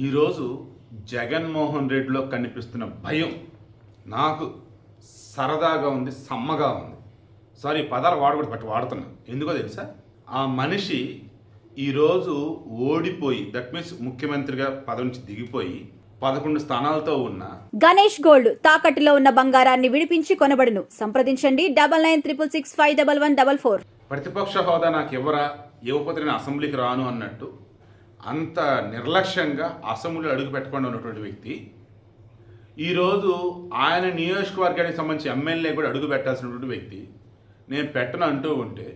ఈరోజు జగన్మోహన్ రెడ్డిలో కనిపిస్తున్న భయం నాకు సరదాగా ఉంది, సమ్మగా ఉంది. సారీ, పదాలు వాడకూడదు, బట్ వాడుతున్నాను. ఎందుకో తెలుసా? ఆ మనిషి ఈరోజు ఓడిపోయి, దట్ మీన్స్ ముఖ్యమంత్రిగా పదవి నుంచి దిగిపోయి 11 స్థానాలతో ఉన్న గణేష్ గోల్డ్ తాకట్టులో ఉన్న బంగారాన్ని విడిపించి కొనబడును. సంప్రదించండి 9966611144. ప్రతిపక్ష హోదా నాకు ఇవ్వకపోతే నేను అసెంబ్లీకి రాను అన్నట్టు అంత నిర్లక్ష్యంగా అసెంబ్లీలో అడుగు పెట్టకుండా ఉన్నటువంటి వ్యక్తి ఈరోజు ఆయన నియోజకవర్గానికి సంబంధించి ఎమ్మెల్యే కూడా అడుగు పెట్టాల్సినటువంటి వ్యక్తి నేను పెట్టను అంటూ ఉంటే,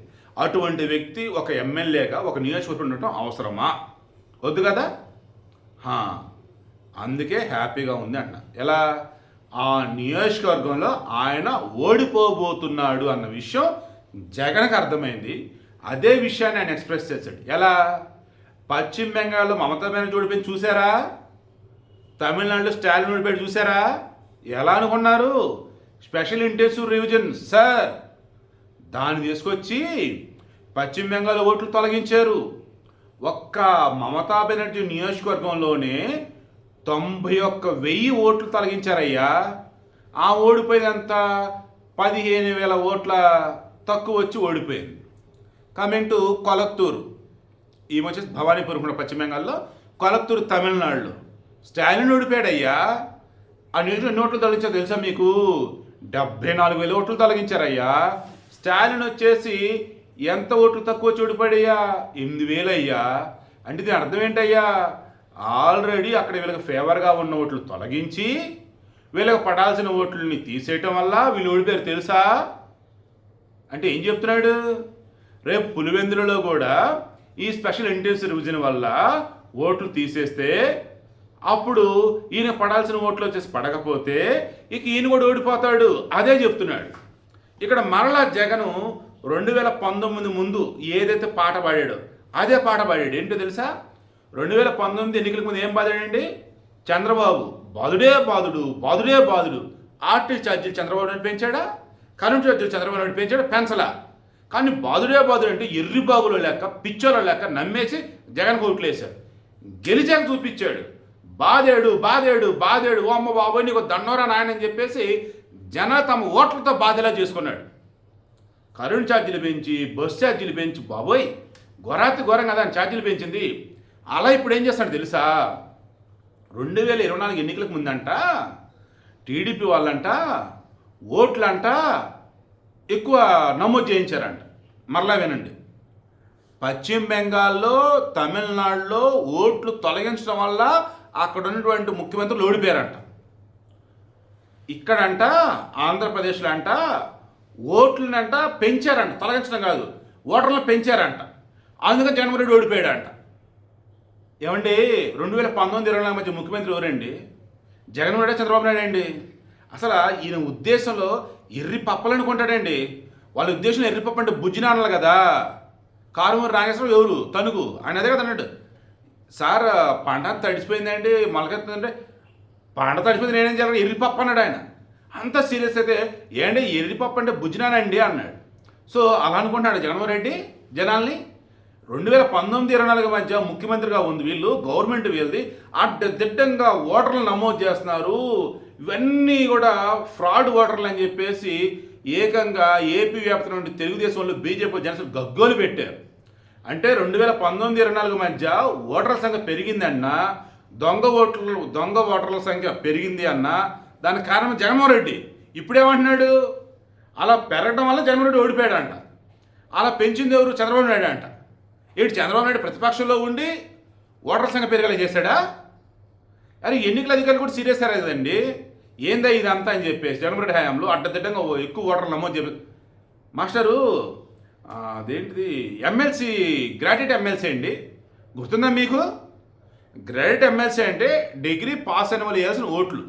అటువంటి వ్యక్తి ఒక ఎమ్మెల్యేగా ఒక నియోజకవర్గం ఉండటం అవసరమా? వద్దు కదా. అందుకే హ్యాపీగా ఉంది అన్న. ఎలా? ఆ నియోజకవర్గంలో ఆయన ఓడిపోబోతున్నాడు అన్న విషయం జగన్కి అర్థమైంది. అదే విషయాన్ని ఆయన ఎక్స్ప్రెస్ చేశాడు. ఎలా? పశ్చిమ బెంగాల్లో మమతా బెనర్జీ ఓడిపోయింది చూసారా? తమిళనాడులో స్టాలిన్ ఓడిపోయి చూసారా? ఎలా అనుకున్నారు? స్పెషల్ ఇంటెన్సివ్ రివిజన్ సార్, దాన్ని తీసుకొచ్చి పశ్చిమ బెంగాల్ ఓట్లు తొలగించారు. ఒక్క మమతా బెనర్జీ నియోజకవర్గంలోనే 91,000 ఓట్లు తొలగించారయ్యా. ఆ ఓడిపోయిందంత 15,000 ఓట్ల తక్కువ వచ్చి ఓడిపోయింది. కమింగ్ టు కొలత్తూరు, ఈమె వచ్చేసి భవానీపురం కూడా పశ్చిమ బెంగాల్లో, కొలత్తూరు తమిళనాడులో స్టాలిన్ ఓడిపోయాడయ్యా. ఆ నియోజకవర్గం ఎన్ని ఓట్లు తొలగించారు తెలుసా మీకు? 74,000 ఓట్లు తొలగించారయ్యా. స్టాలిన్ వచ్చేసి ఎంత ఓట్లు తక్కువ వచ్చి ఓడిపోయాడయ్యా? 8,000 అయ్యా. అంటే దీని అర్థం ఏంటయ్యా? ఆల్రెడీ అక్కడ వీళ్ళకి ఫేవర్గా ఉన్న ఓట్లు తొలగించి వీళ్ళకి పడాల్సిన ఓట్లని తీసేయటం వల్ల వీళ్ళు ఓడిపోయారు తెలుసా? అంటే ఏం చెప్తున్నాడు? రేపు పులివెందులలో కూడా ఈ స్పెషల్ ఇంటెన్సివ్ రివిజన్ వల్ల ఓట్లు తీసేస్తే అప్పుడు ఈయన పడాల్సిన ఓట్లు వచ్చేసి పడకపోతే ఇక ఈయన కూడా ఓడిపోతాడు. అదే చెప్తున్నాడు. ఇక్కడ మరలా జగను 2019 ముందు ఏదైతే పాట పాడాడో అదే పాట పాడాడు. ఏంటో తెలుసా? 2019 ఎన్నికలకు ముందు ఏం పాడాడండి? చంద్రబాబు బాధుడే బాధుడు, బాధుడే బాధుడు. ఆర్టీసీ ఛార్జీలు చంద్రబాబు నాయుడు పెంచాడా? కరెంట్ ఛార్జీలు చంద్రబాబు నాయుడు పెంచాడా? పెంచలా. కానీ బాధుడే బాధుడు అంటే ఎర్రి బాబులో లెక్క, పిచ్చోలో లెక్క నమ్మేసి జగన్ ఓట్లు వేశారు. గెలిచాక చూపించాడు. బాధేడు బాధేడు బాధేడు, ఓ అమ్మ బాబోయ్ నీకు దండోరా నాయన అని చెప్పేసి జన తమ ఓట్లతో బాధలా చేసుకున్నాడు. కరెంట్ ఛార్జీలు పెంచి, బస్ ఛార్జీలు పెంచి, బాబోయ్ ఘోరాతి ఘోరం కదా అని ఛార్జీలు పెంచింది. అలా ఇప్పుడు ఏం చేస్తాడు తెలుసా? 2024 ఎన్నికలకు ముందంట టీడీపీ వాళ్ళంట ఓట్లంట ఎక్కువ నమోదు చేయించారంట. మరలా వినండి. పశ్చిమ బెంగాల్లో, తమిళనాడులో ఓట్లు తొలగించడం వల్ల అక్కడ ఉన్నటువంటి ముఖ్యమంత్రులు ఓడిపోయారంట. ఇక్కడంట ఆంధ్రప్రదేశ్లో అంట ఓట్లనంట పెంచారంట, తొలగించడం కాదు, ఓటర్లను పెంచారంట. అందుకని జగన్మోహన్ రెడ్డి ఓడిపోయాడంట. ఏమండి, 2019-24 మధ్య ముఖ్యమంత్రి ఎవరండి? జగన్మోహన్ రెడ్డి, చంద్రబాబు నాయుడు అండి. అసలు ఈయన ఉద్దేశంలో ఎర్రి పప్పలు అనుకుంటాడండి. వాళ్ళ ఉద్దేశంలో ఎర్రి పప్పు అంటే బుజ్జినాన్నలు కదా. కారుమూరి నాగేశ్వరరావు ఎవరు? తణుకు, ఆయన అదే కదా అన్నాడు. సార్ పంట తడిసిపోయిందండి, మొలకెత్తుందంటే పంట తడిసిపోయింది నేనేం చేయాలి? ఎర్రి పప్పు అన్నాడు ఆయన. అంత సీరియస్ అయితే ఏంటి ఎర్రి పప్పు అంటే బుజ్జినానండి అన్నాడు. సో అలా అనుకుంటున్నాడు జగన్మోహన్ రెడ్డి జనాల్ని. 2019-24 మధ్య ముఖ్యమంత్రిగా ఉంది వీళ్ళు, గవర్నమెంట్ వీళ్ళది, అడ్డదిడ్డంగా ఓటర్లు నమోదు చేస్తున్నారు, ఇవన్నీ కూడా ఫ్రాడ్ ఓటర్లు అని చెప్పేసి ఏకంగా ఏపీ వ్యాప్తం నుండి తెలుగుదేశంలో బీజేపీ జనసేన గగ్గోలు పెట్టారు. అంటే 2019-24 మధ్య ఓటర్ల సంఖ్య పెరిగిందన్నా, దొంగ ఓటర్ల సంఖ్య పెరిగింది అన్నా దానికి కారణం జగన్మోహన్ రెడ్డి. ఇప్పుడేమంటున్నాడు? అలా పెరగడం వల్ల జగన్మోహన్ రెడ్డి ఓడిపోయాడంట. అలా పెంచింది ఎవరు? చంద్రబాబు నాయుడు అంట. ఏంటి చంద్రబాబు నాయుడు ప్రతిపక్షంలో ఉండి ఓటర్ల సంఖ్య పెరిగేలా చేశాడా? అరే ఎన్నికల అధికారులు కూడా సీరియస్ కదండి. ఏందా ఇదంతా అని చెప్పేసి జగన్మోహన్ రెడ్డి హయాంలో అడ్డదిడ్డంగా ఎక్కువ ఓటర్లు నమోదు చేయాలి. మాస్టరు అదేంటిది ఎమ్మెల్సీ, గ్రాడ్యుయేట్ ఎమ్మెల్సీ అండి, గుర్తుందా మీకు? గ్రాడ్యుయేట్ ఎమ్మెల్సీ అంటే డిగ్రీ పాస్ అయిన వాళ్ళు వేయాల్సిన ఓట్లు,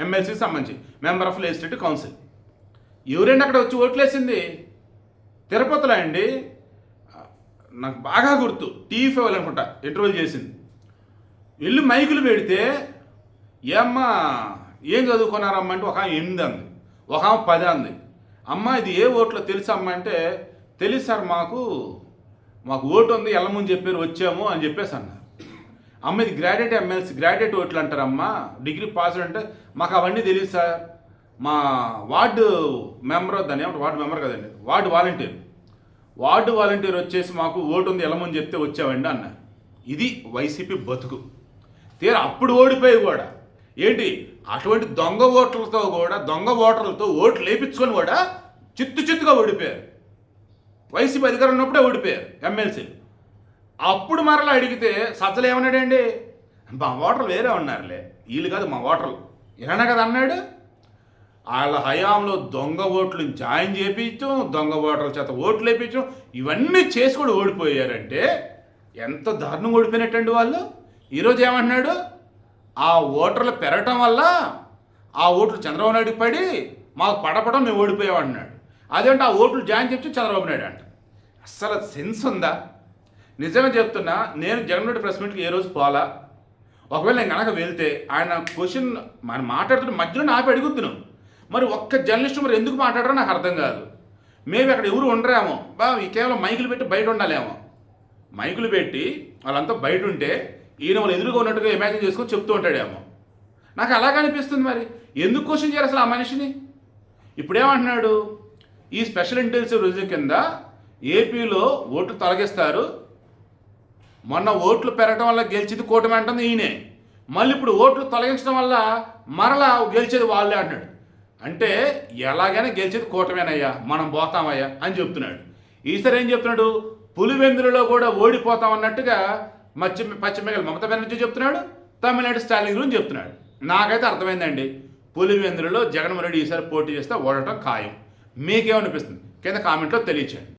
ఎమ్మెల్సీకి సంబంధించి మెంబర్ ఆఫ్ లెజిస్లేటివ్ కౌన్సిల్. ఎవరండి అక్కడ వచ్చి ఓట్లు వేసింది? తిరుపతిలో అండి. నాకు బాగా గుర్తు, టీవీ5 అనుకుంటా ఇంటర్వ్యూ చేసింది. వెళ్ళి మైకులు పెడితే ఏమ్మా ఏం చదువుకున్నారమ్మ అంటే ఒక 8 అంది, ఒక 10 అంది. అమ్మ ఇది ఏ ఓట్లో తెలుసా అమ్మ అంటే, తెలుసు సార్, మాకు ఓటు ఉంది, ఎల్లమని చెప్పారు వచ్చాము అని చెప్పేసి అన్నారు. అమ్మ ఇది గ్రాడ్యుయేట్ ఎమ్మెల్సీ గ్రాడ్యుయేట్ ఓట్లు అంటారమ్మా, డిగ్రీ పాస్ అంటే మాకు అవన్నీ తెలియదు సార్. మా వార్డు మెంబర్, దాన్ని ఏమంటారు, వార్డు మెంబర్ కదండి, వార్డు వాలంటీర్ వచ్చేసి మాకు ఓటు ఉంది వెళ్ళమని చెప్తే వచ్చామండి అన్న. ఇది వైసీపీ బతుకు. తీరా అప్పుడు ఓడిపోయి కూడా ఏంటి అటువంటి దొంగ ఓటర్లతో ఓట్లు లేపించుకొని కూడా చిత్తుగా ఓడిపోయారు. వైసీపీ అధికారం ఉన్నప్పుడే ఓడిపోయారు ఎమ్మెల్సీలు. అప్పుడు మరలా అడిగితే సజ్జలు ఏమన్నాడండి, మా ఓటర్లు వేరే ఉన్నారులే, వీళ్ళు కాదు మా ఓటర్లు ఏమన్నా కదా అన్నాడు. వాళ్ళ హయాంలో దొంగ ఓట్లు జాయిన్ చేయించడం, దొంగ ఓటర్ల చేత ఓట్లు వేయించడం, ఇవన్నీ చేసి కూడా ఓడిపోయారంటే ఎంత దారుణంగా ఓడిపోయినట్టండి వాళ్ళు. ఈరోజు ఏమంటున్నాడు, ఆ ఓటర్లు పెరగటం వల్ల ఆ ఓట్లు చంద్రబాబు నాయుడుకి పడి మాకు పడపడం మేము ఓడిపోయామన్నాడు. అదేంటే ఆ ఓట్లు జాయిన్ చేసి చంద్రబాబు నాయుడు అంట. అస్సలు సెన్స్ ఉందా? నిజంగా చెప్తున్నా, నేను జగన్మోహన్ ప్రెస్ మీట్కి ఏ రోజు పోలా. ఒకవేళ నేను కనుక వెళ్తే ఆయన క్వశ్చన్ మనం మాట్లాడుతున్న మధ్యలో ఆపి అడుగుతున్నాం. మరి ఒక్క జర్నలిస్ట్ మరి ఎందుకు మాట్లాడారో నాకు అర్థం కాదు. మేబీ అక్కడ ఎవరు ఉండరేమో, కేవలం మైకులు పెట్టి బయట ఉండాలేమో. మైకులు పెట్టి వాళ్ళంతా బయట ఉంటే ఈయన వాళ్ళు ఎదురుగా ఉన్నట్టుగా ఇమాజిన్ చేసుకొని చెప్తూ ఉంటాడేమో. నాకు అలాగే అనిపిస్తుంది. మరి ఎందుకు క్వశ్చన్ చేయాలి అసలు ఆ మనిషిని? ఇప్పుడేమంటున్నాడు, ఈ స్పెషల్ ఇంటెన్సివ్ రివ్యూ కింద ఏపీలో ఓట్లు తొలగిస్తారు, మొన్న ఓట్లు పెరగడం వల్ల గెలిచేది కూటమి అంటుంది ఈయనే, మళ్ళీ ఇప్పుడు ఓట్లు తొలగించడం వల్ల మరలా గెలిచేది వాళ్ళే అంటున్నాడు. అంటే ఎలాగైనా గెలిచేది కూటమేనయ్యా, మనం పోతామయ్యా అని చెప్తున్నాడు. ఈసారి ఏం చెప్తున్నాడు, పులివెందులలో కూడా ఓడిపోతాం అన్నట్టుగా పశ్చిమ బెంగాల్ మమతా బెనర్జీ చెప్తున్నాడు, తమిళనాడు స్టాలిన్ గురించి చెప్తున్నాడు. నాకైతే అర్థమైందండి, పులివెందులలో జగన్మోహన్ రెడ్డి ఈసారి పోటీ చేస్తే ఓడటం ఖాయం. మీకేమనిపిస్తుంది కింద కామెంట్లో తెలియచేయండి.